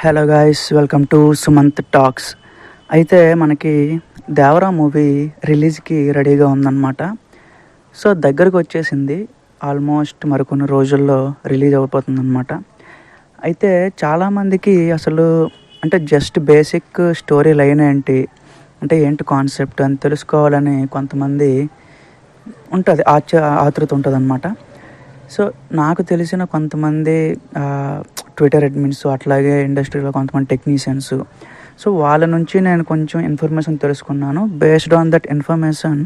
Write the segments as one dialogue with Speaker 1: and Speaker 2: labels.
Speaker 1: Hello guys, welcome to Sumanth talks. అయితే మనకి Devara movie రిలీజ్కి రెడీగా ఉందన్నమాట. సో దగ్గరకు వచ్చేసింది, ఆల్మోస్ట్ మరికొన్ని రోజుల్లో రిలీజ్ అయిపోతుందన్నమాట. అయితే చాలామందికి అసలు అంటే జస్ట్ బేసిక్ స్టోరీ లైన్ ఏంటి, అంటే ఏంటి కాన్సెప్ట్ అని తెలుసుకోవాలని కొంతమంది ఉంటుంది, ఆతృత ఉంటుంది అన్నమాట. సో నాకు తెలిసిన కొంతమంది ట్విట్టర్ అడ్మిన్స్, అట్లాగే ఇండస్ట్రీలో కొంతమంది టెక్నీషియన్స్, సో వాళ్ళ నుంచి నేను కొంచెం ఇన్ఫర్మేషన్ తెలుసుకున్నాను. బేస్డ్ ఆన్ దట్ ఇన్ఫర్మేషన్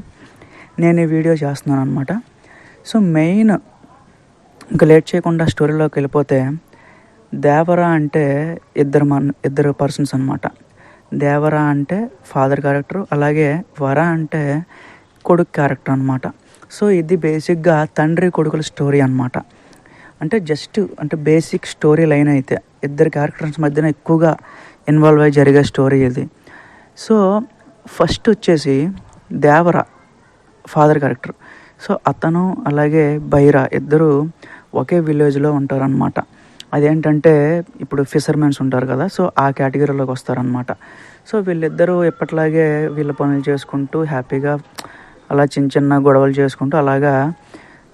Speaker 1: నేను ఈ వీడియో చేస్తున్నాను అనమాట. సో మెయిన్ ఇంకా లేట్ చేయకుండా స్టోరీలోకి వెళ్ళిపోతే, దేవరా అంటే ఇద్దరు పర్సన్స్ అనమాట. దేవరా అంటే ఫాదర్ క్యారెక్టర్, అలాగే వర అంటే కొడుకు క్యారెక్టర్ అనమాట. సో ఇది బేసిక్గా తండ్రి కొడుకుల స్టోరీ అనమాట. అంటే బేసిక్ స్టోరీ లైన్ అయితే ఇద్దరు క్యారెక్టర్స్ మధ్యన ఎక్కువగా ఇన్వాల్వ్ అయ్యి జరిగే స్టోరీ ఇది. సో ఫస్ట్ వచ్చేసి దేవర ఫాదర్ క్యారెక్టర్. సో అతను అలాగే బైరా ఇద్దరు ఒకే విలేజ్లో ఉంటారనమాట. అదేంటంటే ఇప్పుడు ఫిషర్మెన్స్ ఉంటారు కదా, సో ఆ కేటగిరీలోకి వస్తారనమాట. సో వీళ్ళిద్దరూ ఎప్పట్లాగే వీళ్ళ పనులు చేసుకుంటూ హ్యాపీగా అలా చిన్న చిన్న గొడవలు చేసుకుంటూ అలాగా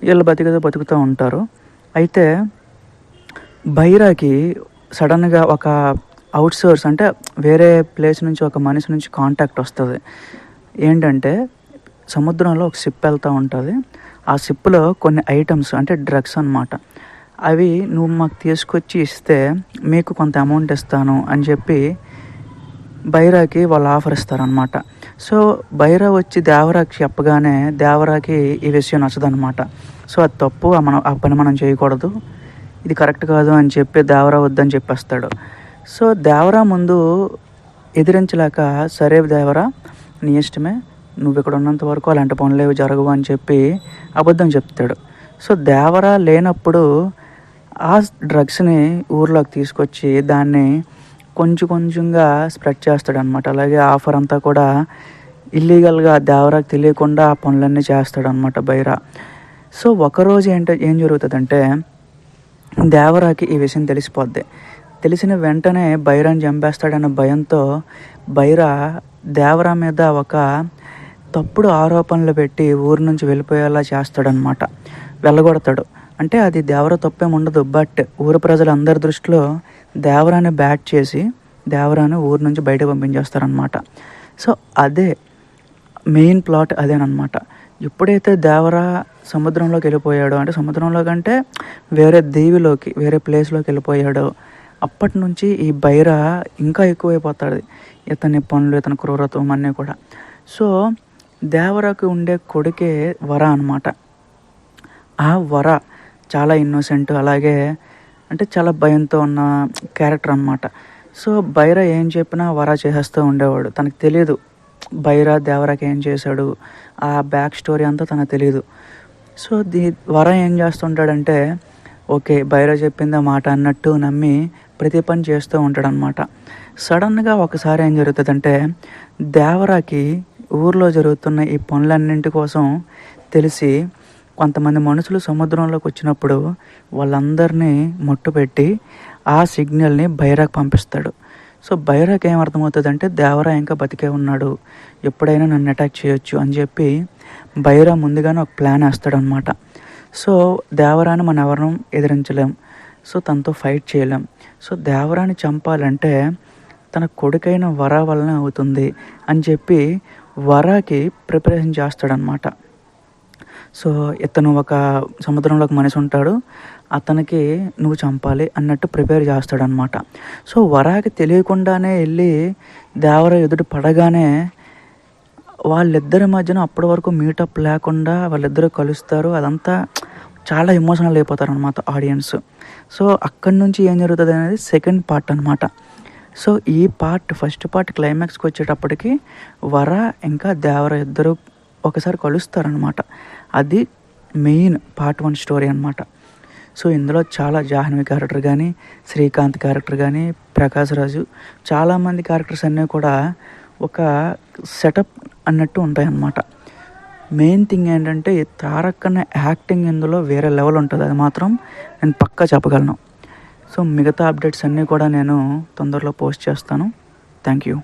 Speaker 1: వీళ్ళు బతుకుతూ ఉంటారు. అయితే బైరాకి సడన్గా ఒక అవుట్సోర్స్ అంటే వేరే ప్లేస్ నుంచి ఒక మనిషి నుంచి కాంటాక్ట్ వస్తుంది. ఏంటంటే సముద్రంలో ఒక షిప్ వెళ్తూ ఉంటుంది. ఆ షిప్లో కొన్ని ఐటమ్స్ అంటే డ్రగ్స్ అన్నమాట. అవి నువ్వు మాకు తీసుకొచ్చి ఇస్తే మీకు కొంత అమౌంట్ ఇస్తాను అని చెప్పి బైరాకి వాళ్ళు ఆఫర్ ఇస్తారనమాట. సో బైరా వచ్చి దేవరాకి చెప్పగానే దేవరాకి ఈ విషయం నచ్చదనమాట. సో అది తప్పు, ఆ పని మనం చేయకూడదు, ఇది కరెక్ట్ కాదు అని చెప్పి దేవరా వద్దని చెప్పేస్తాడు. సో దేవరా ముందు ఎదిరించలేక, సరే దేవరా నీ ఇష్టమే, నువ్వు ఇక్కడ ఉన్నంత వరకు అలాంటి పనులేవి జరగవు అని చెప్పి అబద్ధం చెప్తాడు. సో దేవరా లేనప్పుడు ఆ డ్రగ్స్ని ఊర్లోకి తీసుకొచ్చి దాన్ని కొంచెంగా స్ప్రెడ్ చేస్తాడనమాట. అలాగే ఆఫర్ అంతా కూడా ఇల్లీగల్గా దేవరాకి తెలియకుండా ఆ పనులన్నీ చేస్తాడనమాట బైరా. సో ఒకరోజు ఏం జరుగుతుందంటే, దేవరాకి ఈ విషయం తెలిసిపోద్ది. తెలిసిన వెంటనే బైరాని చంపేస్తాడన్న భయంతో బైరా దేవరా మీద ఒక తప్పుడు ఆరోపణలు పెట్టి ఊరి నుంచి వెళ్ళిపోయేలా చేస్తాడనమాట, వెళ్ళగొడతాడు. అంటే అది దేవర తప్పేం ఉండదు, బట్ ఊరు ప్రజలందరి దృష్టిలో దేవరాని బ్యాట్ చేసి దేవరాని ఊరు నుంచి బయట పంపించేస్తారనమాట. సో అదే మెయిన్ ప్లాట్ అదేనమాట. ఎప్పుడైతే దేవరా సముద్రంలోకి వెళ్ళిపోయాడో, అంటే సముద్రంలో కంటే వేరే దీవిలోకి, వేరే ప్లేస్లోకి వెళ్ళిపోయాడో, అప్పటి నుంచి ఈ బైరా ఇంకా ఎక్కువైపోతాడు. ఇతని పనులు, ఇతని క్రూరత్వం అన్నీ కూడా. సో దేవరాకు ఉండే కొడుకే వర అనమాట. ఆ వర చాలా ఇన్నోసెంట్, అలాగే అంటే చాలా భయంతో ఉన్న క్యారెక్టర్ అనమాట. సో బైరా ఏం చెప్పినా వర చేసేస్తూ ఉండేవాడు. తనకు తెలియదు బైరా దేవరాకి ఏం చేశాడు, ఆ బ్యాక్ స్టోరీ అంతా తనకు తెలియదు. సో వర ఏం చేస్తుంటాడంటే, ఓకే బైరా చెప్పింది ఆ మాట అన్నట్టు నమ్మి ప్రతి పని చేస్తూ ఉంటాడనమాట. సడన్గా ఒకసారి ఏం జరుగుతుందంటే, దేవరాకి ఊర్లో జరుగుతున్న ఈ పనులన్నింటి కోసం తెలిసి కొంతమంది మనుషులు సముద్రంలోకి వచ్చినప్పుడు వాళ్ళందరినీ మట్టుపెట్టి ఆ సిగ్నల్ని బైరాకి పంపిస్తాడు. సో బైరాకి ఏం అర్థమవుతుందంటే, దేవరా ఇంకా బతికే ఉన్నాడు, ఎప్పుడైనా నన్ను అటాక్ చేయొచ్చు అని చెప్పి బైరా ముందుగానే ఒక ప్లాన్ వేస్తాడనమాట. సో దేవరాని మనం ఎవరిని ఎదిరించలేం, సో తనతో ఫైట్ చేయలేం. సో దేవరాని చంపాలంటే తన కొడుకైన వర వలన అవుతుంది అని చెప్పి వరాకి ప్రిపరేషన్ చేస్తాడనమాట. సో ఇతను ఒక సముద్రంలో ఒక మనిషి ఉంటాడు, అతనికి నువ్వు చంపాలి అన్నట్టు ప్రిపేర్ చేస్తాడనమాట. సో వరాకి తెలియకుండానే వెళ్ళి దేవర ఎదుటి పడగానే వాళ్ళిద్దరి మధ్యన అప్పటి వరకు మీటప్ లేకుండా వాళ్ళిద్దరూ కలుస్తారు. అదంతా చాలా ఎమోషనల్ అయిపోతారు అనమాట ఆడియన్స్. సో అక్కడి నుంచి ఏం జరుగుతుంది అనేది సెకండ్ పార్ట్ అనమాట. సో ఈ ఫస్ట్ పార్ట్ క్లైమాక్స్కి వచ్చేటప్పటికి వర ఇంకా దేవర ఇద్దరు ఒకసారి కలుస్తారనమాట. అది మెయిన్ పార్ట్ 1 స్టోరీ అనమాట. సో ఇందులో చాలా జాహ్నవి క్యారెక్టర్ కానీ, శ్రీకాంత్ క్యారెక్టర్ కానీ, ప్రకాష్ రాజు, చాలామంది క్యారెక్టర్స్ అన్నీ కూడా ఒక సెటప్ అన్నట్టు ఉంటాయన్నమాట. మెయిన్ థింగ్ ఏంటంటే, ఈ తారక్ అనే యాక్టింగ్ ఇందులో వేరే లెవెల్ ఉంటుంది, అది మాత్రం నేను పక్కా చెప్పగలను. సో మిగతా అప్డేట్స్ అన్నీ కూడా నేను తొందరలో పోస్ట్ చేస్తాను. Thank you.